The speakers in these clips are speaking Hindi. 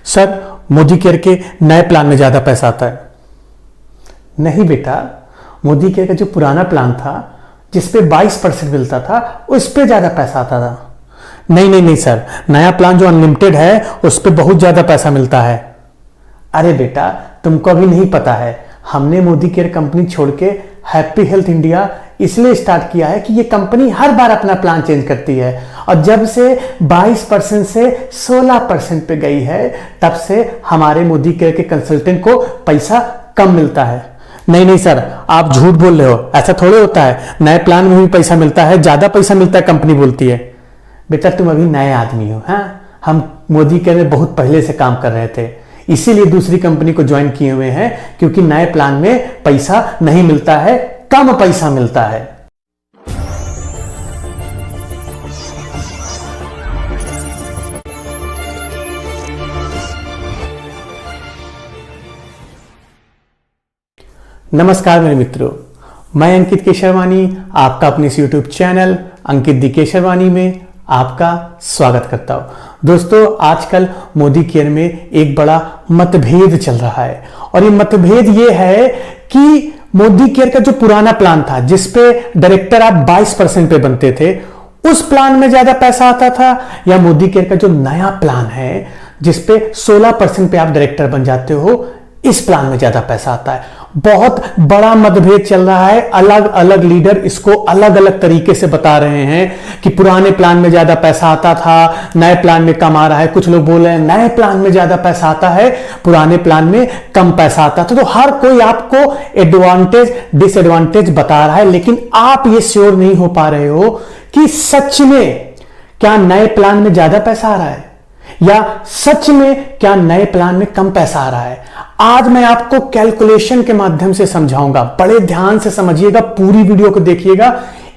सर मोदी केयर के नए प्लान में ज़्यादा पैसा आता है। नहीं बेटा, मोदी केयर का जो पुराना प्लान था जिस पे 22% मिलता था उस पे ज़्यादा पैसा आता था। नहीं नहीं नहीं सर, नया प्लान जो अनलिमिटेड है उस पे बहुत ज़्यादा पैसा मिलता है। अरे बेटा, तुमको अभी नहीं पता है, हमने मोदी केयर कंपनी छोड़ के हैप्पी हेल्थ इंडिया इसलिए स्टार्ट किया है कि ये कंपनी हर बार अपना प्लान चेंज करती है और जब से 22% से 16% पे गई है तब से हमारे मोदी केयर के कंसल्टेंट को पैसा कम मिलता है। नहीं नहीं सर, आप झूठ बोल रहे हो, ऐसा थोड़े होता है। नए प्लान में भी पैसा मिलता है, ज्यादा पैसा मिलता है, कंपनी बोलती है। बेटा तुम अभी नए आदमी हो, हाँ, हम मोदी केयर में बहुत पहले से काम कर रहे थे, इसीलिए दूसरी कंपनी को ज्वाइन किए हुए हैं, क्योंकि नए प्लान में पैसा नहीं मिलता है, कम पैसा मिलता है। नमस्कार मेरे मित्रों, मैं अंकित केशरवानी आपका अपने इस YouTube चैनल अंकित दी केशरवानी में आपका स्वागत करता हूं। दोस्तों, आजकल मोदी केयर में एक बड़ा मतभेद चल रहा है और ये मतभेद ये है कि मोदी केयर का जो पुराना प्लान था जिसपे डायरेक्टर आप 22% पे बनते थे उस प्लान में ज्यादा पैसा आता था, या मोदी केयर का जो नया प्लान है जिसपे 16% पे आप डायरेक्टर बन जाते हो इस प्लान में ज्यादा पैसा आता है। बहुत बड़ा मतभेद चल रहा है, अलग अलग लीडर इसको अलग अलग तरीके से बता रहे हैं कि पुराने प्लान में ज्यादा पैसा आता था, नए प्लान में कम आ रहा है। कुछ लोग बोल रहे हैं नए प्लान में ज्यादा पैसा आता है, पुराने प्लान में कम पैसा आता था। तो हर कोई आपको एडवांटेज डिसएडवांटेज बता रहा है, लेकिन आप ये श्योर नहीं हो पा रहे हो कि सच में क्या नए प्लान में ज्यादा पैसा आ रहा है या सच में क्या नए प्लान में कम पैसा आ रहा है। आज मैं आपको कैलकुलेशन के माध्यम से समझाऊंगा, बड़े ध्यान से समझिएगा, पूरी वीडियो को देखिएगा,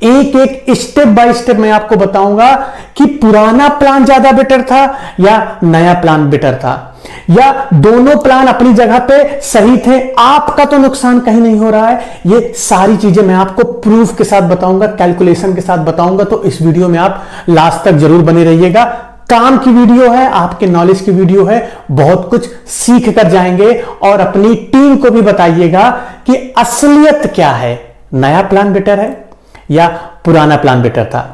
एक एक स्टेप बाय स्टेप मैं आपको बताऊंगा कि पुराना प्लान ज्यादा बेटर था या नया प्लान बेटर था, या दोनों प्लान अपनी जगह पे सही थे, आपका तो नुकसान कहीं नहीं हो रहा है। ये सारी चीजें मैं आपको प्रूफ के साथ बताऊंगा, कैलकुलेशन के साथ बताऊंगा, तो इस वीडियो में आप लास्ट तक जरूर बने रहिएगा। काम की वीडियो है, आपके नॉलेज की वीडियो है, बहुत कुछ सीख कर जाएंगे और अपनी टीम को भी बताइएगा कि असलियत क्या है, नया प्लान बेटर है या पुराना प्लान बेटर था।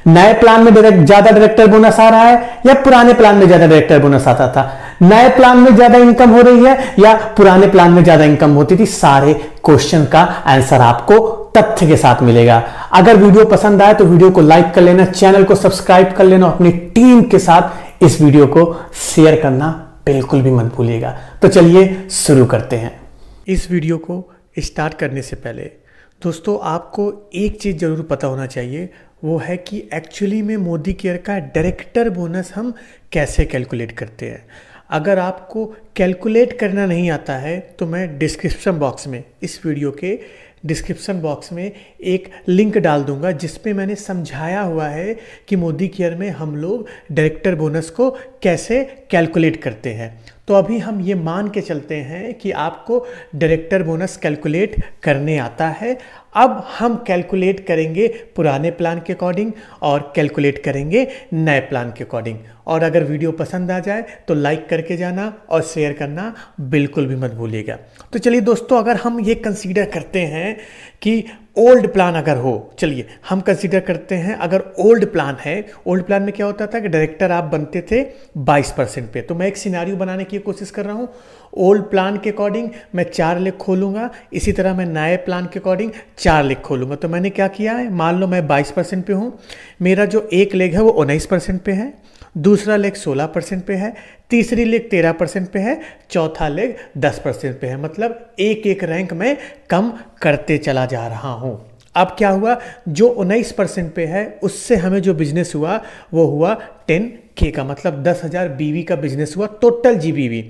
नए प्लान में ज्यादा डायरेक्टर बोनस आ रहा है या पुराने प्लान में ज्यादा डायरेक्टर बोनस आता था। नए प्लान में ज्यादा इनकम हो रही है या पुराने प्लान में ज्यादा इनकम होती थी। सारे क्वेश्चन का आंसर आपको तथ्य के साथ मिलेगा। अगर वीडियो पसंद आए तो वीडियो को लाइक कर लेना, चैनल को सब्सक्राइब कर लेना, अपनी टीम के साथ इस वीडियो को शेयर करना बिल्कुल भी मत भूलिएगा। तो चलिए शुरू करते हैं। इस वीडियो को स्टार्ट करने से पहले दोस्तों आपको एक चीज़ जरूर पता होना चाहिए, वो है कि एक्चुअली में मोदी केयर का डायरेक्टर बोनस हम कैसे कैलकुलेट करते हैं। अगर आपको कैलकुलेट करना नहीं आता है तो मैं डिस्क्रिप्शन बॉक्स में, इस वीडियो के डिस्क्रिप्शन बॉक्स में एक लिंक डाल दूंगा जिसमें मैंने समझाया हुआ है कि मोदी केयर में हम लोग डायरेक्टर बोनस को कैसे कैलकुलेट करते हैं। तो अभी हम ये मान के चलते हैं कि आपको डायरेक्टर बोनस कैलकुलेट करने आता है। अब हम कैलकुलेट करेंगे पुराने प्लान के अकॉर्डिंग और कैलकुलेट करेंगे नए प्लान के अकॉर्डिंग। और अगर वीडियो पसंद आ जाए तो लाइक करके जाना और शेयर करना बिल्कुल भी मत भूलिएगा। तो चलिए दोस्तों, अगर हम ये कंसीडर करते हैं कि ओल्ड प्लान अगर हो, चलिए हम कंसीडर करते हैं अगर ओल्ड प्लान है। ओल्ड प्लान में क्या होता था कि डायरेक्टर आप बनते थे 22% पे। तो मैं एक सिनारियो बनाने की कोशिश कर रहा हूँ। ओल्ड प्लान के अकॉर्डिंग मैं 4 लेग खोलूंगा, इसी तरह मैं नए प्लान के अकॉर्डिंग 4 लेग खोलूंगा। तो मैंने क्या किया है, मान लो मैं 22% पे हूँ, मेरा जो एक लेग है वो 19% पे है, दूसरा लेग 16% पे है, तीसरी लेग 13% पे है, चौथा लेग 10% पे है। मतलब एक एक रैंक में कम करते चला जा रहा हूँ। अब क्या हुआ, जो 19% पे है उससे हमें जो बिजनेस हुआ वो हुआ 10K का, मतलब 10,000 BV का बिजनेस हुआ टोटल GBV।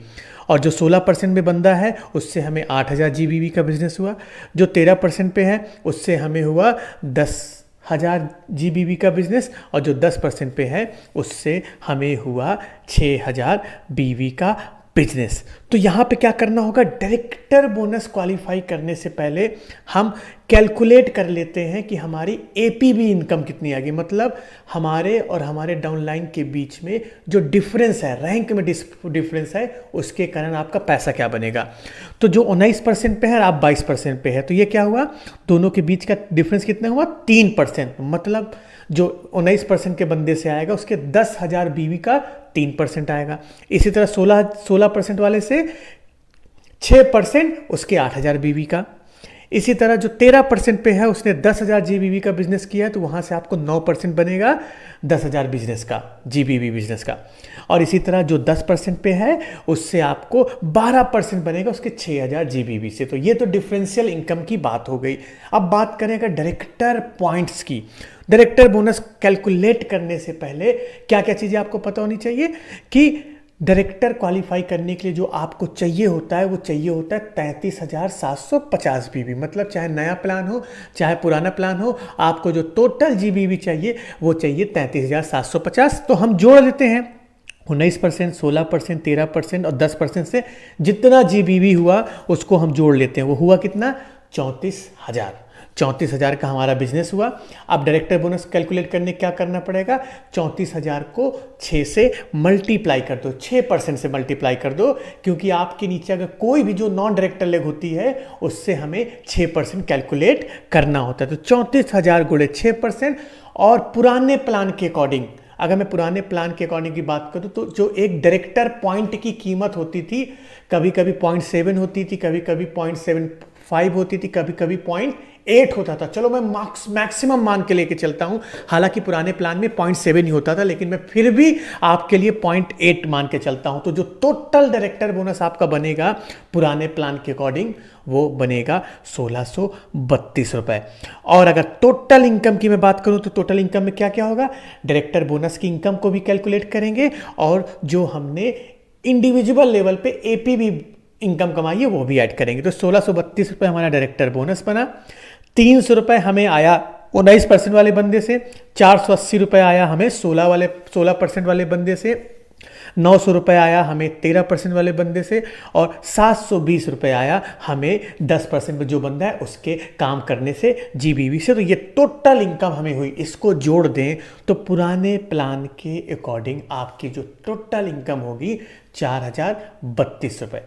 और जो 16% में बंदा है उससे हमें 8,000 GBV का बिजनेस हुआ। जो 13% पे है उससे हमें हुआ 10,000 GBV का बिजनेस, और जो 10% पे है उससे हमें हुआ 6,000 BV का बिजनेस। तो यहाँ पे क्या करना होगा, डायरेक्टर बोनस क्वालिफाई करने से पहले हम कैलकुलेट कर लेते हैं कि हमारी एपीबी इनकम कितनी आ गई, मतलब हमारे और हमारे डाउनलाइन के बीच में जो डिफरेंस है, रैंक में डिफरेंस है, उसके कारण आपका पैसा क्या बनेगा। तो जो 19% पे है आप 22% पे है, तो ये क्या हुआ, दोनों के बीच का डिफरेंस कितना हुआ, 3%। मतलब जो 19% के बंदे से आएगा उसके 10,000 बीवी का 3% आएगा। इसी तरह 16% वाले से 6% उसके 8,000 बीवी का। इसी तरह जो 13% पे है उसने 10,000 जीबीवी का बिजनेस किया है, तो वहां से आपको 9% बनेगा 10,000 बिजनेस का, जीबीवी बिजनेस का। और इसी तरह जो 10% पे है उससे आपको 12% बनेगा उसके 6,000 जीबीवी से। तो ये तो डिफरेंशियल इनकम की बात हो गई। अब बात करेंगे डायरेक्टर पॉइंट्स की। डायरेक्टर बोनस कैलकुलेट करने से पहले क्या क्या चीज़ें आपको पता होनी चाहिए कि डायरेक्टर क्वालिफाई करने के लिए जो आपको चाहिए होता है वो चाहिए होता है 33,750 बीबी। मतलब चाहे नया प्लान हो चाहे पुराना प्लान हो, आपको जो टोटल जीबीबी चाहिए वो चाहिए 33,750। तो हम जोड़ लेते हैं 19%, 16%, 13% और 10% से जितना जीबीबी हुआ उसको हम जोड़ लेते हैं। वो हुआ कितना, 34,000। 34,000 का हमारा बिजनेस हुआ। अब डायरेक्टर बोनस कैलकुलेट करने क्या करना पड़ेगा, 34,000 को 6 से मल्टीप्लाई कर दो, 6% से मल्टीप्लाई कर दो, क्योंकि आपके नीचे अगर कोई भी जो नॉन डायरेक्टर लेग होती है उससे हमें 6% कैलकुलेट करना होता है। तो 34,000 गुणे 6%। और पुराने प्लान के अकॉर्डिंग, अगर मैं पुराने प्लान के अकॉर्डिंग की बात करूं तो जो एक डायरेक्टर पॉइंट की कीमत होती थी, कभी कभी 0.7 होती थी, कभी कभी 0.75 होती थी, कभी कभी 0.8 होता था। चलो मैं मैक्सिमम मान के लेके चलता हूं, हालांकि पुराने प्लान में 0.7 ही होता था, लेकिन मैं फिर भी आपके लिए 0.8 मान के चलता हूं। तो जो टोटल डायरेक्टर बोनस आपका बनेगा पुराने प्लान के अकॉर्डिंग वो बनेगा 1,632 रुपए। और अगर टोटल इनकम की मैं बात करूं तो टोटल इनकम में क्या क्या होगा, डायरेक्टर बोनस की इनकम को भी कैलकुलेट करेंगे और जो हमने इंडिविजुअल लेवल पे एपीबी इनकम कमाई है वो भी ऐड करेंगे। तो 1,632 रुपए हमारा डायरेक्टर बोनस बना। 300 रुपए हमें आया 19% वाले बंदे से, 480 रुपए आया हमें 16% वाले बंदे से, 900 रुपए आया हमें 13% वाले बंदे से, और 720 रुपए आया हमें 10% में जो बंदा है उसके काम करने से, जीबीवी से। तो ये टोटल इनकम हमें हुई। इसको जोड़ दें तो पुराने प्लान के अकॉर्डिंग आपकी जो टोटल इनकम होगी 4,032 रुपए।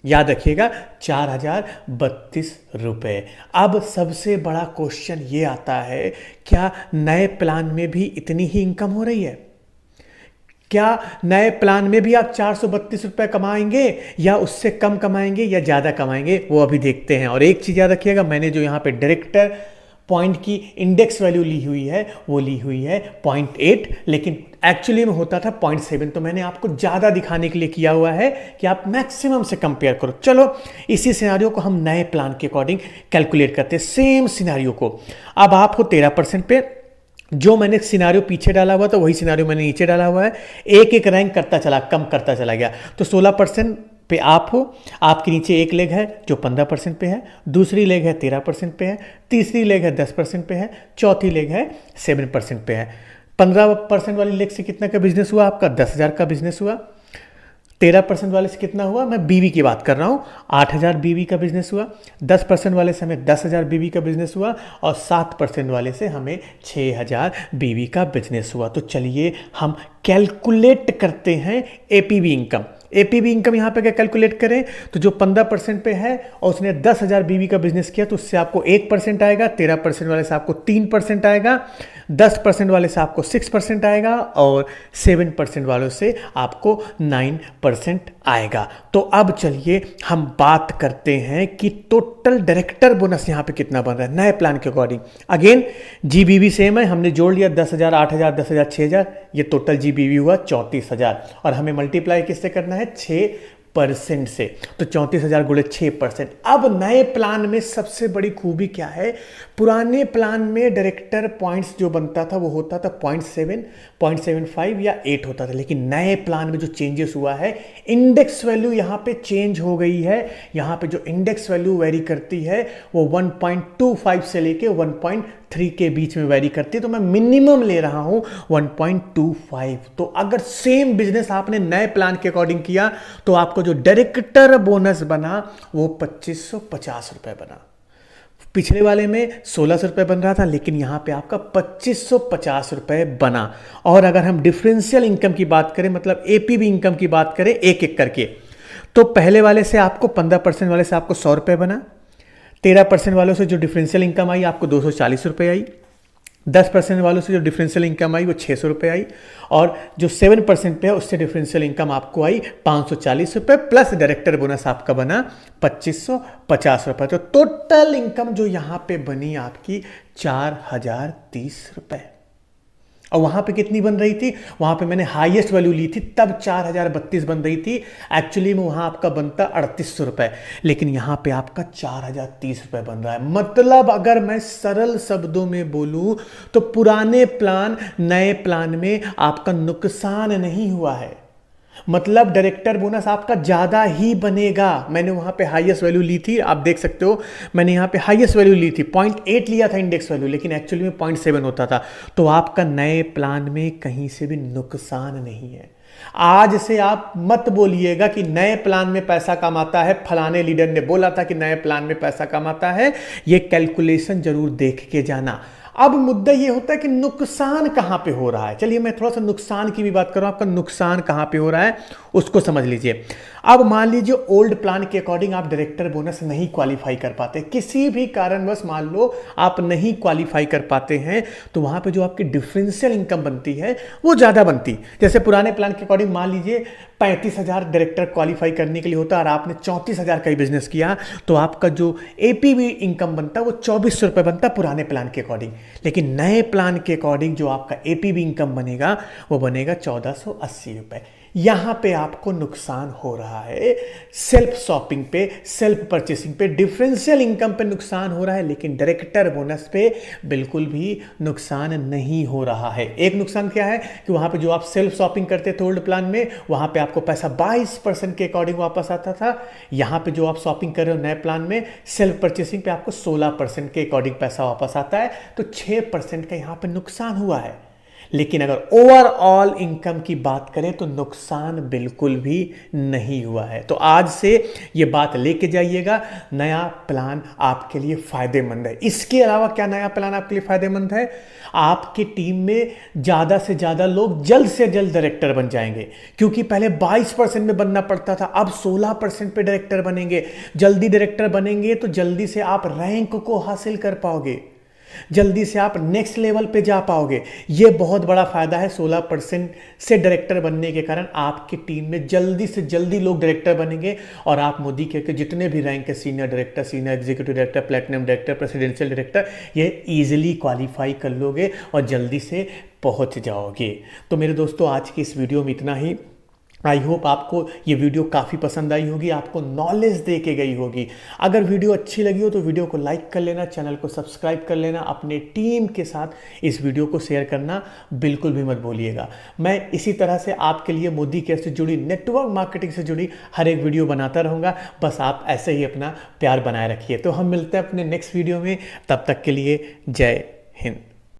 याद रखिएगा 4,032 रुपए। अब सबसे बड़ा क्वेश्चन ये आता है, क्या नए प्लान में भी इतनी ही इनकम हो रही है? क्या नए प्लान में भी आप 432 रुपए कमाएंगे या उससे कम कमाएंगे या ज़्यादा कमाएंगे, वो अभी देखते हैं। और एक चीज़ याद रखिएगा, मैंने जो यहाँ पे डायरेक्टर पॉइंट की इंडेक्स वैल्यू ली हुई है वो ली हुई है 0.8, लेकिन एक्चुअली में होता था 0.7। तो मैंने आपको ज़्यादा दिखाने के लिए किया हुआ है कि आप मैक्सिमम से कंपेयर करो। चलो इसी सिनारियो को हम नए प्लान के अकॉर्डिंग कैलकुलेट करते हैं, सेम सिनारियो को। अब आप हो 13% पे, जो मैंने सिनारियो पीछे डाला हुआ था वही सिनारियो मैंने नीचे डाला हुआ है, एक एक रैंक करता चला, कम करता चला गया। तो 16% पे आप हो, आपके नीचे एक लेग है जो 15% पे है, दूसरी लेग है 13% पे है, तीसरी लेग है 10% पे है, चौथी लेग है 7% पे है। 15% वाली लेग से कितना का बिजनेस हुआ आपका, 10,000 का बिजनेस हुआ। 13% वाले से कितना हुआ, मैं बीवी की बात कर रहा हूँ, 8,000 बीवी का बिजनेस हुआ। 10% वाले से हमें 10,000 बीवी का बिजनेस हुआ और 7% वाले से हमें 6,000 बीवी का बिजनेस हुआ। तो चलिए हम कैलकुलेट करते हैं एपीबी इनकम। एपीबी इनकम यहाँ पे क्या कैलकुलेट करें, तो जो 15% पे है और उसने 10,000 बीवी का बिजनेस किया तो उससे आपको 1% आएगा, 13% वाले से आपको 3% आएगा, 10% वाले से आपको 6% आएगा और 7% वालों से आपको 9% आएगा। तो अब चलिए हम बात करते हैं कि टोटल डायरेक्टर बोनस यहाँ पे कितना बन रहा है नए प्लान के अकॉर्डिंग। अगेन जीबीवी सेम है, हमने जोड़ लिया 10,000, 8,000, 10,000, 6,000, ये टोटल जीबीवी हुआ 34,000 और हमें मल्टीप्लाई किससे करना है, 6% से। तो 34,000 गुणे 6%। अब नए प्लान में सबसे बड़ी खूबी क्या है, पुराने प्लान में डायरेक्टर पॉइंट्स जो बनता था वो होता था 0.7, 0.75 या 8 होता था, लेकिन नए प्लान में जो चेंजेस हुआ है, इंडेक्स वैल्यू यहाँ पे चेंज हो गई है। यहाँ पे जो इंडेक्स वैल्यू वेरी करती है वो 1.25 से लेके 1.3 के बीच में वैरी करती है, तो मैं मिनिमम ले रहा हूं 1.25। तो अगर सेम बिजनेस आपने नए प्लान के अकॉर्डिंग किया तो आपको जो डायरेक्टर बोनस बना वो 2550 रुपए बना। पिछले वाले में 1600 रुपये बन रहा था, लेकिन यहां पे आपका 2550 रुपये बना। और अगर हम डिफरेंशियल इनकम की बात करें, मतलब एपीबी इनकम की बात करें एक एक करके, तो पहले वाले से आपको 15% वाले से आपको 100 रुपये बना, 13% वालों से जो डिफरेंशियल इनकम आई आपको 240 रुपये आई, 10% वालों से जो डिफरेंशियल इनकम आई वो 600 रुपये आई, और जो 7% पे है उससे डिफरेंशियल इनकम आपको आई 540 रुपये, प्लस डायरेक्टर बोनस आपका बना 2550 रुपये। तो टोटल इनकम जो यहां पे बनी आपकी 4030 रुपये। और वहां पे कितनी बन रही थी, वहां पे मैंने हाईएस्ट वैल्यू ली थी तब 4032 बन रही थी, एक्चुअली में वहां आपका बनता 3800 रुपए, लेकिन यहां पे आपका 4030 रुपए बन रहा है। मतलब अगर मैं सरल शब्दों में बोलूं तो पुराने प्लान नए प्लान में आपका नुकसान नहीं हुआ है, मतलब डायरेक्टर बोनस आपका ज्यादा ही बनेगा। मैंने वहां पे हाईएस्ट वैल्यू ली थी, आप देख सकते हो, मैंने यहां पे हाईएस्ट वैल्यू ली थी 0.8 लिया था इंडेक्स वैल्यू, लेकिन एक्चुअली में 0.7 होता था। तो आपका नए प्लान में कहीं से भी नुकसान नहीं है। आज से आप मत बोलिएगा कि नए प्लान में पैसा कमाता है, फलाने लीडर ने बोला था कि नए प्लान में पैसा कमाता है। ये कैलकुलेशन जरूर देख के जाना। अब मुद्दा ये होता है कि नुकसान कहां पे हो रहा है। चलिए मैं थोड़ा सा नुकसान की भी बात करूं, आपका नुकसान कहां पे हो रहा है उसको समझ लीजिए। अब मान लीजिए ओल्ड प्लान के अकॉर्डिंग आप डायरेक्टर बोनस नहीं क्वालिफाई कर पाते, किसी भी कारणवश मान लो आप नहीं क्वालिफाई कर पाते हैं, तो वहां पे जो आपकी डिफरेंशियल इनकम बनती है वो ज्यादा बनती। जैसे पुराने प्लान के अकॉर्डिंग मान लीजिए 35,000 डायरेक्टर क्वालिफाई करने के लिए होता और आपने 34,000 का ही बिजनेस किया, तो आपका जो एपीबी इनकम बनता वो 2400 रुपये बनता पुराने प्लान के अकॉर्डिंग। लेकिन नए प्लान के अकॉर्डिंग जो आपका एपीबी इनकम बनेगा वो बनेगा 1480 रुपये। यहां पे आपको नुकसान हो रहा है, सेल्फ शॉपिंग पे, सेल्फ परचेसिंग पे, डिफरेंशियल इनकम पे नुकसान हो रहा है, लेकिन डायरेक्टर बोनस पे बिल्कुल भी नुकसान नहीं हो रहा है। एक नुकसान क्या है कि वहां पे जो आप सेल्फ शॉपिंग करते थे ओल्ड प्लान में, वहां पे आपको पैसा 22% के अकॉर्डिंग वापस आता था। यहां पे जो आप शॉपिंग कर रहे हो नए प्लान में सेल्फ परचेसिंग पे आपको 16% के अकॉर्डिंग पैसा वापस आता है, तो 6% का यहां पे नुकसान हुआ है। लेकिन अगर ओवरऑल इनकम की बात करें तो नुकसान बिल्कुल भी नहीं हुआ है। तो आज से ये बात लेके जाइएगा, नया प्लान आपके लिए फायदेमंद है। इसके अलावा क्या नया प्लान आपके लिए फायदेमंद है, आपकी टीम में ज्यादा से ज्यादा लोग जल्द से जल्द डायरेक्टर बन जाएंगे, क्योंकि पहले 22% में बनना पड़ता था, अब 16% पे डायरेक्टर बनेंगे। जल्दी डायरेक्टर बनेंगे तो जल्दी से आप रैंक को हासिल कर पाओगे, जल्दी से आप नेक्स्ट लेवल पे जा पाओगे। यह बहुत बड़ा फायदा है 16% से डायरेक्टर बनने के कारण आपकी टीम में जल्दी से जल्दी लोग डायरेक्टर बनेंगे, और आप मोदी के जितने भी रैंक है, senior director, senior executive director, platinum director, presidential director, ये इजीली क्वालिफाई कर लोगे और जल्दी से पहुंच जाओगे। तो मेरे दोस्तों आज की इस वीडियो में इतना ही। आई होप आपको ये वीडियो काफ़ी पसंद आई होगी, आपको नॉलेज दे के गई होगी। अगर वीडियो अच्छी लगी हो तो वीडियो को लाइक कर लेना, चैनल को सब्सक्राइब कर लेना, अपने टीम के साथ इस वीडियो को शेयर करना बिल्कुल भी मत भूलिएगा। मैं इसी तरह से आपके लिए मोदी केयर से जुड़ी, नेटवर्क मार्केटिंग से जुड़ी हर एक वीडियो बनाता रहूँगा। बस आप ऐसे ही अपना प्यार बनाए रखिए। तो हम मिलते हैं अपने नेक्स्ट वीडियो में, तब तक के लिए जय हिंद।